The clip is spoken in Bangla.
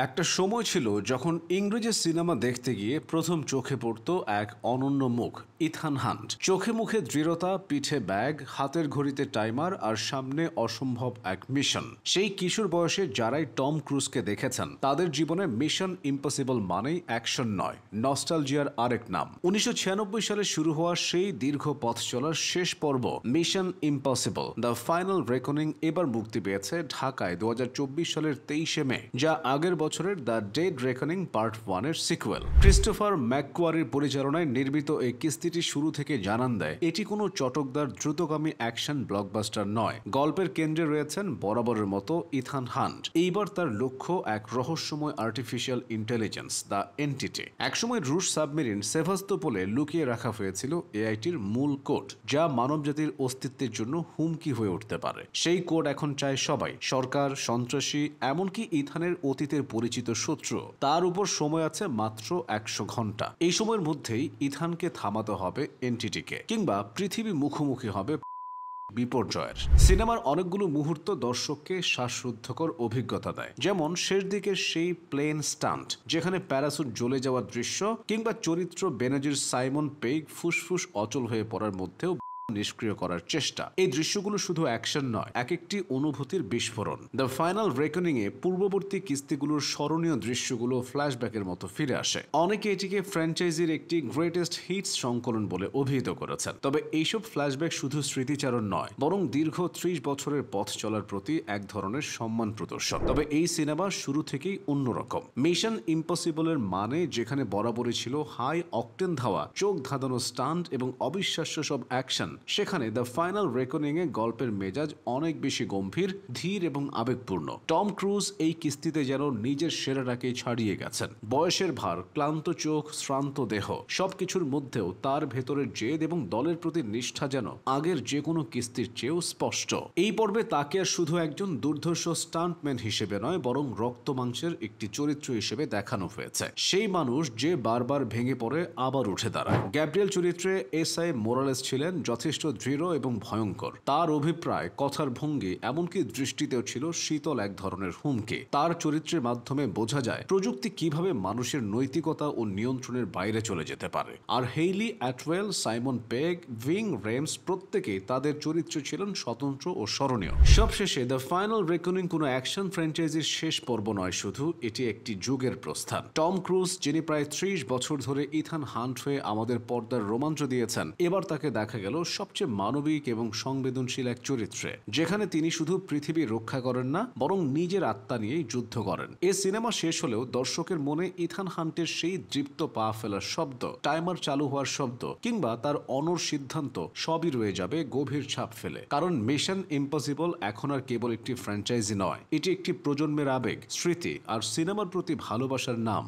একটা সময় ছিল যখন ইংরেজি সিনেমা দেখতে গিয়ে প্রথম চোখে পড়তো এক অনন্য মুখ, ইথান হান্ট। চোখে মুখে দৃঢ়তা, পিঠে ব্যাগ, হাতের ঘড়িতে টাইমার আর সামনে অসম্ভব এক মিশন। সেই কিশোর বয়সে যারাই টম ক্রুজকে দেখেছেন তাদের জীবনে মিশন ইম্পসিবল মানেই অ্যাকশন নয়, নস্টালজিয়ার আরেক নাম। 1996 সালে শুরু হওয়া সেই দীর্ঘ পথ চলার শেষ পর্ব mission impossible the final reckoning এবার মুক্তি পেয়েছে ঢাকায় 2024 সালের 23শে মে, যা আগের বছরের দ্য ডেড রেকনিং পার্ট 1 এর সিকুয়েল। ক্রিস্টোফার ম্যাককোয়ারির পরিচালনায় নির্মিত এই কিস্তিটি শুরু থেকে জানান দেয় এটি কোনো চটকদার দ্রুতগামী অ্যাকশন ব্লকবাস্টার নয়। গল্পের কেন্দ্রে রয়েছেন বরাবরের মতো ইথান হান্ট। এইবার তার লক্ষ্য এক রহস্যময় আর্টিফিশিয়াল ইন্টেলিজেন্স, দ্য এন্টিটি। একসময় রুশ সাবমেরিন সেভাস্তোপোলে লুকিয়ে রাখা হয়েছিল এআইটির মূল কোড, যা মানবজাতির অস্তিত্বের জন্য হুমকি হয়ে উঠতে পারে। সেই কোড এখন চায় সবাই, সরকার, সন্ত্রাসী, এমনকি ইথানের অতীতের পরিচিত শত্রু। তার উপর সময় আছে মাত্র 100 ঘন্টা। এই সময়ের মধ্যেই ইথানকে থামাতে হবে এন্টিটিকে, কিংবা পৃথিবী মুখোমুখি হবে বিপর্যয়ের। সিনেমার অনেকগুলো মুহূর্ত দর্শককে শ্বাসরুদ্ধকর অভিজ্ঞতা দেয়, যেমন শেষ দিকের সেই প্লেন স্টান্ট যেখানে প্যারাসুট জ্বলে যাওয়ার দৃশ্য, কিংবা চরিত্র বেনাজির সাইমন পেগ ফুসফুস অচল হয়ে পড়ার মধ্যেও নিষ্ক্রিয় করার চেষ্টা। এই দৃশ্যগুলো শুধু অ্যাকশন নয়, এক একটি অনুভূতির বিস্ফোরণ। দ্য ফাইনাল রেকনিং এ পূর্ববর্তী কিস্তিগুলোর স্মরণীয় দৃশ্যগুলো ফ্ল্যাশব্যাকের মতো ফিরে আসে। অনেকে এটিকে ফ্র্যাঞ্চাইজির একটি গ্রেটেস্ট হিটস সংকলন বলে অভিহিত করেছেন। তবে এইসব ফ্ল্যাশব্যাক শুধু স্মৃতিচারণ নয়, বরং দীর্ঘ 30 বছরের পথ চলার প্রতি এক ধরনের সম্মান প্রদর্শন। তবে এই সিনেমা শুরু থেকেই অন্যরকম। মিশন ইম্পসিবলের মানে যেখানে বরাবরই ছিল হাই অকটেন ধাওয়া, চোখ ধাঁধানো স্টান্ট এবং অবিশ্বাস্য সব অ্যাকশন, সেখানে দ্য ফাইনাল রেকনিং এ গল্পের মেজাজ অনেক বেশি গম্ভীর, ধীর এবং আবেগপূর্ণ। টম ক্রুজ এই কিস্তিতে যেন নিজের সেরাটাকে ছাড়িয়ে গেছেন। বয়সের ভার, ক্লান্ত চোখ, শ্রান্ত দেহ, সবকিছুর মধ্যেও তার ভেতরের জেদ এবং দলের প্রতি নিষ্ঠা যেন আগের যে কোনো কিস্তির চেয়েও স্পষ্ট। এই পর্বে তাকে আর শুধু একজন দুর্ধর্ষ স্টান্টম্যান হিসেবে নয়, বরং রক্ত মাংসের একটি চরিত্র হিসেবে দেখানো হয়েছে। সেই মানুষ যে বারবার ভেঙে পড়ে আবার উঠে দাঁড়ায়। গ্যাব্রিয়েল চরিত্রে এসআই মোরালেস ছিলেন যথেষ্ট দৃঢ় এবং ভয়ঙ্কর। তার অভিপ্রায়, কথার ভঙ্গি, এমনকি দৃষ্টিতেও ছিল শীতল এক ধরনের হুমকি। তার চরিত্রের মাধ্যমে বোঝা যায় প্রযুক্তি কিভাবে মানুষের নৈতিকতা ও নিয়ন্ত্রণের বাইরে চলে যেতে পারে। আর হেইলি অ্যাটওয়েল, সাইমন পেগ, ভিং রেমস প্রত্যেকেই তাদের চরিত্রে ছিলেন স্বতন্ত্র ও স্মরণীয়। সবশেষে দ্য ফাইনাল রেকনিং কোনো অ্যাকশন ফ্র্যাঞ্চাইজির শেষ পর্ব নয় শুধু, এটি একটি যুগের প্রস্থান। টম ক্রুজ, যিনি প্রায় 30 বছর ধরে ইথান হান্ট হয়ে আমাদের পর্দার রোমাঞ্চ দিয়েছেন, এবার তাকে দেখা গেল সবচেয়ে মানবিক এবং সংবেদনশীল এক চরিত্রে, যেখানে তিনি শুধু পৃথিবী রক্ষা করেন না, বরং নিজের আত্মা নিয়েই যুদ্ধ করেন। এ সিনেমা শেষ হলেও দর্শকের মনে ইথান হান্টের সেই দৃপ্ত পা ফেলার শব্দ, টাইমার চালু হওয়ার শব্দ, কিংবা তার অনড় সিদ্ধান্ত সবই রয়ে যাবে গভীর ছাপ ফেলে। কারণ মিশন ইম্পসিবল এখন আর কেবল একটি ফ্র্যাঞ্চাইজি নয়, এটি একটি প্রজন্মের আবেগ, স্মৃতি আর সিনেমার প্রতি ভালোবাসার নাম।